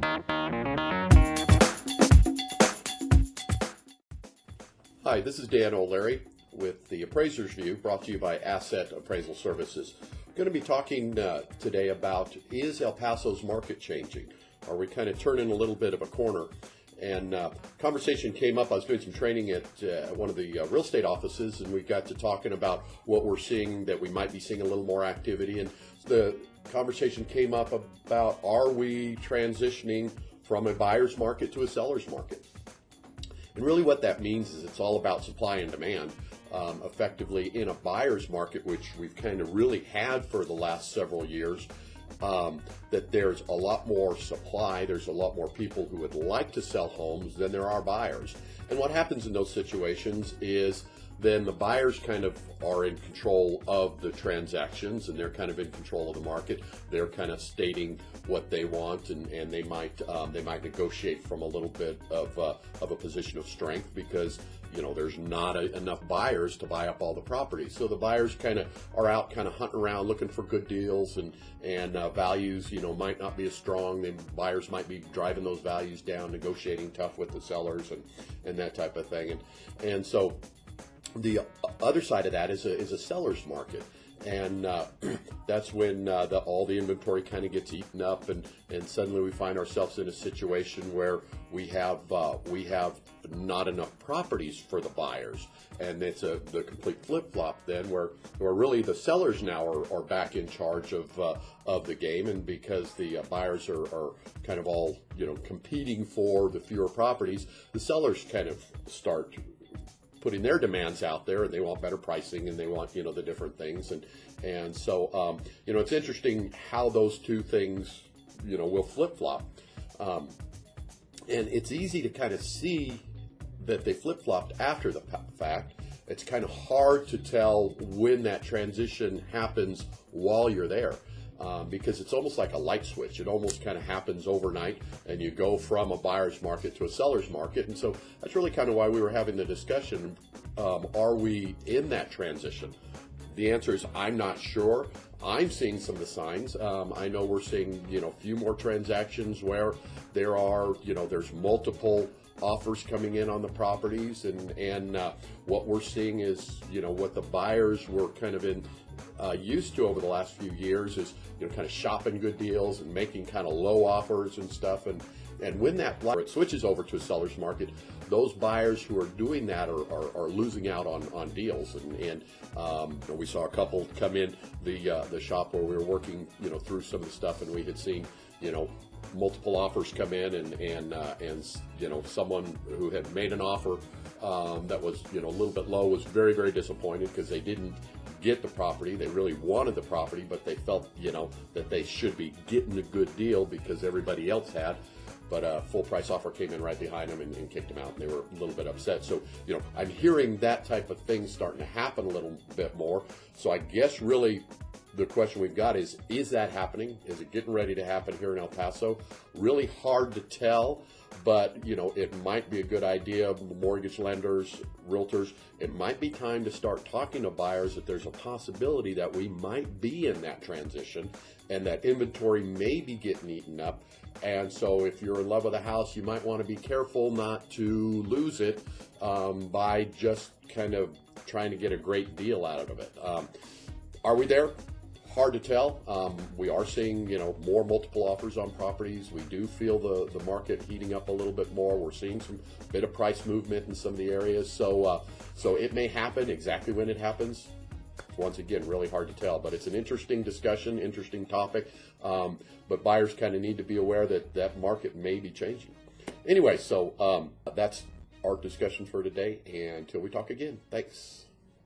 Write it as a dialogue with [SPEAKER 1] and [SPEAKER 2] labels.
[SPEAKER 1] Hi, this is Dan O'Leary with the Appraiser's View, brought to you by Asset Appraisal Services. I'm going to be talking today about, is El Paso's market changing? Are we kind of turning a little bit of a corner? And conversation came up. I was doing some training at one of the real estate offices, and we got to talking about what we're seeing, that we might be seeing a little more activity. And the conversation came up about, are we transitioning from a buyer's market to a seller's market? And really what that means is it's all about supply and demand. Effectively, in a buyer's market, which we've kind of really had for the last several years, that there's a lot more supply, there's a lot more people who would like to sell homes than there are buyers. And what happens in those situations is then the buyers kind of are in control of the transactions, and they're kind of in control of the market. They're kind of stating what they want, and they might negotiate from a little bit of a position of strength, because there's not enough buyers to buy up all the properties. So the buyers kind of are out kind of hunting around looking for good deals, and values might not be as strong. The buyers might be driving those values down, negotiating tough with the sellers and that type of thing. And so the other side of that is a seller's market, and that's when all the inventory kind of gets eaten up, and suddenly we find ourselves in a situation where we have not enough properties for the buyers, and it's the complete flip-flop then, where really the sellers now are back in charge of the game, and because the buyers are kind of all competing for the fewer properties, the sellers kind of start putting their demands out there, and they want better pricing, and they want the different things, and so it's interesting how those two things will flip-flop, and it's easy to kind of see that they flip-flopped after the fact. It's kind of hard to tell when that transition happens while you're there. Because it's almost like a light switch. It almost kind of happens overnight, and you go from a buyer's market to a seller's market. And so that's really kind of why we were having the discussion. Are we in that transition? The answer is, I'm not sure. I'm seeing some of the signs. I know we're seeing, a few more transactions where there's multiple offers coming in on the properties, and what we're seeing is, what the buyers were kind of used to over the last few years is, kind of shopping good deals and making kind of low offers and stuff. And when that switches over to a seller's market, those buyers who are doing that are losing out on deals. And we saw a couple come in the shop where we were working, through some of the stuff, and we had seen, multiple offers come in, and someone who had made an offer that was a little bit low was very, very disappointed, because they didn't get the property. They really wanted the property, but they felt that they should be getting a good deal because everybody else had. But a full price offer came in right behind them and kicked them out, and they were a little bit upset. So I'm hearing that type of thing starting to happen a little bit more. So I guess really the question we've got is that happening? Is it getting ready to happen here in El Paso? Really hard to tell, but it might be a good idea. Mortgage lenders, realtors, it might be time to start talking to buyers that there's a possibility that we might be in that transition, and that inventory may be getting eaten up. And so if you're in love with a house, you might want to be careful not to lose it by just kind of trying to get a great deal out of it. Are we there? Hard to tell. We are seeing, more multiple offers on properties. We do feel the market heating up a little bit more. We're seeing some bit of price movement in some of the areas. So it may happen. Exactly when it happens, once again, really hard to tell. But it's an interesting discussion, interesting topic. But buyers kind of need to be aware that market may be changing. Anyway, so that's our discussion for today. And until we talk again, thanks.